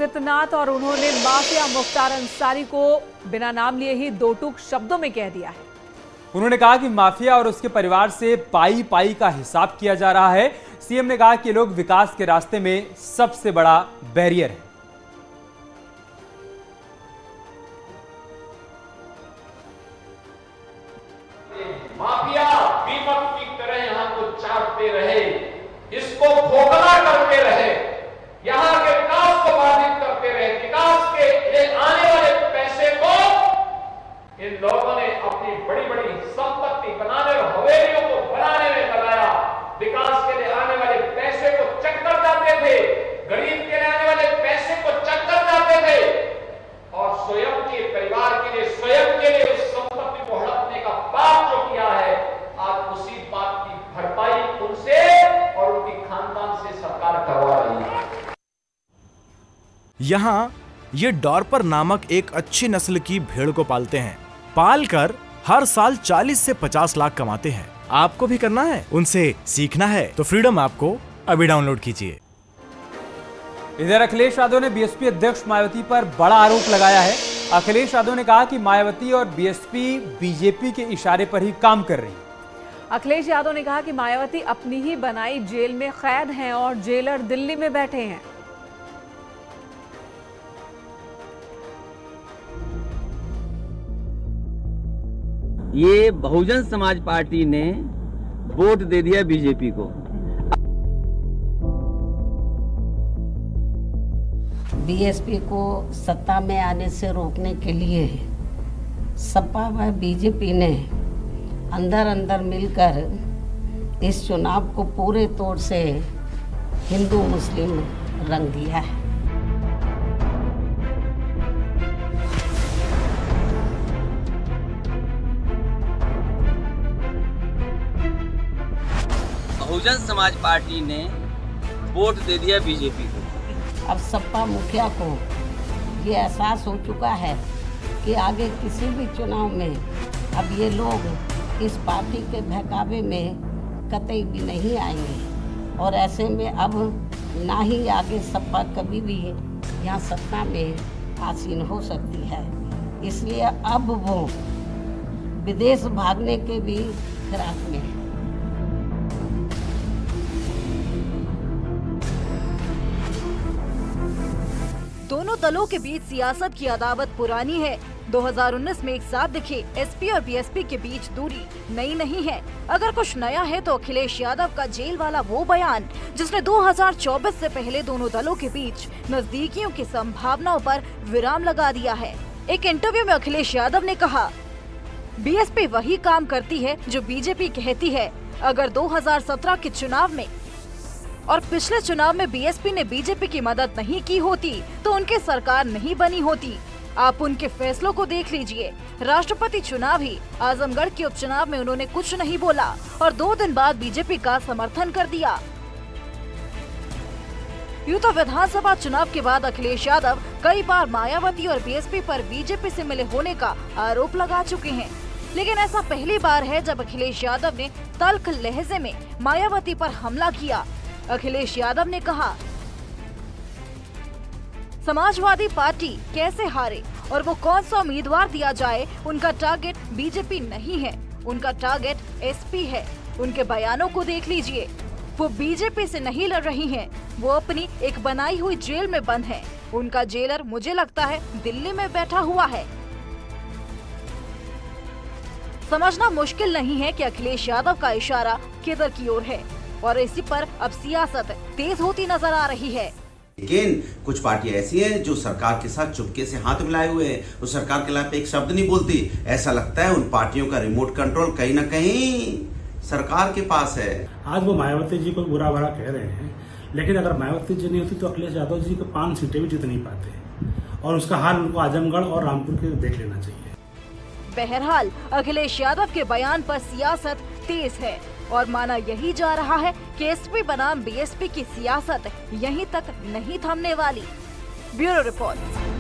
आदित्यनाथ और उन्होंने माफिया मुख्तार अंसारी को बिना नाम लिए ही दो टूक शब्दों में कह दिया है। उन्होंने कहा कि माफिया और उसके परिवार से पाई पाई का हिसाब किया जा रहा है। सीएम ने कहा कि ये लोग विकास के रास्ते में सबसे बड़ा बैरियर है। माफिया दीमक की तरह यहां को चाटते रहे, इसको खोखला करते रहे, यहां के विकास को बाधित करते रहे। विकास के लिए आने वाले पैसे को इन लोगों ने अपनी बड़ी बड़ी संपत्ति बनाने और हवेलियों को बनाने में लगाया। विकास के लिए आने वाले पैसे को चक्कर जाते थे, गरीब के लिए आने वाले पैसे को चक्कर जाते थे और स्वयं के परिवार के लिए, स्वयं के लिए उस संपत्ति को हड़पने का पाप जो किया है, आज उसी बात की भरपाई उनसे और उनके खानदान से सरकार करवा रही है। यहाँ ये डॉर्पर नामक एक अच्छी नस्ल की भेड़ को पालते हैं। पालकर हर साल 40 से 50 लाख कमाते हैं। आपको भी करना है, उनसे सीखना है तो फ्रीडम ऐप को अभी डाउनलोड कीजिए। इधर अखिलेश यादव ने बीएसपी अध्यक्ष मायावती पर बड़ा आरोप लगाया है। अखिलेश यादव ने कहा कि मायावती और बीएसपी बीजेपी के इशारे पर ही काम कर रही है। अखिलेश यादव ने कहा कि मायावती अपनी ही बनाई जेल में कैद हैं और जेलर दिल्ली में बैठे हैं। ये बहुजन समाज पार्टी ने वोट दे दिया बीजेपी को। बीएसपी को सत्ता में आने से रोकने के लिए सपा व बीजेपी ने अंदर अंदर मिलकर इस चुनाव को पूरे तौर से हिंदू मुस्लिम रंग दिया है। बहुजन समाज पार्टी ने वोट दे दिया बीजेपी को। अब सपा मुखिया को ये एहसास हो चुका है कि आगे किसी भी चुनाव में अब ये लोग इस पार्टी के बहकावे में कतई भी नहीं आएंगे और ऐसे में अब ना ही आगे सपा कभी भी यहाँ सत्ता में आसीन हो सकती है। इसलिए अब वो विदेश भागने के भी फिराक में है। दोनों दलों के बीच सियासत की अदावत पुरानी है। 2019 में एक साथ दिखे एसपी और बीएसपी के बीच दूरी नई नहीं है। अगर कुछ नया है तो अखिलेश यादव का जेल वाला वो बयान जिसने 2024 से पहले दोनों दलों के बीच नजदीकियों की संभावनाओं पर विराम लगा दिया है। एक इंटरव्यू में अखिलेश यादव ने कहा, बीएसपी वही काम करती है जो बीजेपी कहती है। अगर 2017 के चुनाव में और पिछले चुनाव में बीएसपी ने बीजेपी की मदद नहीं की होती तो उनकी सरकार नहीं बनी होती। आप उनके फैसलों को देख लीजिए। राष्ट्रपति चुनाव ही आजमगढ़ के उपचुनाव में उन्होंने कुछ नहीं बोला और 2 दिन बाद बीजेपी का समर्थन कर दिया। यूं तो विधानसभा चुनाव के बाद अखिलेश यादव कई बार मायावती और बीएसपी पर बीजेपी से मिले होने का आरोप लगा चुके हैं, लेकिन ऐसा पहली बार है जब अखिलेश यादव ने तल्ख लहजे में मायावती पर हमला किया। अखिलेश यादव ने कहा, समाजवादी पार्टी कैसे हारे और वो कौन सा उम्मीदवार दिया जाए, उनका टारगेट बीजेपी नहीं है, उनका टारगेट एसपी है। उनके बयानों को देख लीजिए। वो बीजेपी से नहीं लड़ रही हैं, वो अपनी एक बनाई हुई जेल में बंद हैं। उनका जेलर मुझे लगता है दिल्ली में बैठा हुआ है। समझना मुश्किल नहीं है कि अखिलेश यादव का इशारा किधर की ओर है और इसी पर अब सियासत तेज होती नजर आ रही है। लेकिन कुछ पार्टियां ऐसी हैं जो सरकार के साथ चुपके से हाथ मिलाए हुए हैं, वो सरकार के खिलाफ एक शब्द नहीं बोलती। ऐसा लगता है उन पार्टियों का रिमोट कंट्रोल कहीं ना कहीं सरकार के पास है। आज वो मायावती जी को बुरा भला कह रहे हैं, लेकिन अगर मायावती जी नहीं होती तो अखिलेश यादव जी को 5 सीटें भी जीत नहीं पाते और उसका हाल उनको आजमगढ़ और रामपुर के देख लेना चाहिए। बहरहाल अखिलेश यादव के बयान पर सियासत तेज है और माना यही जा रहा है कि एसपी बनाम बीएसपी की सियासत यहीं तक नहीं थमने वाली। Bureau report.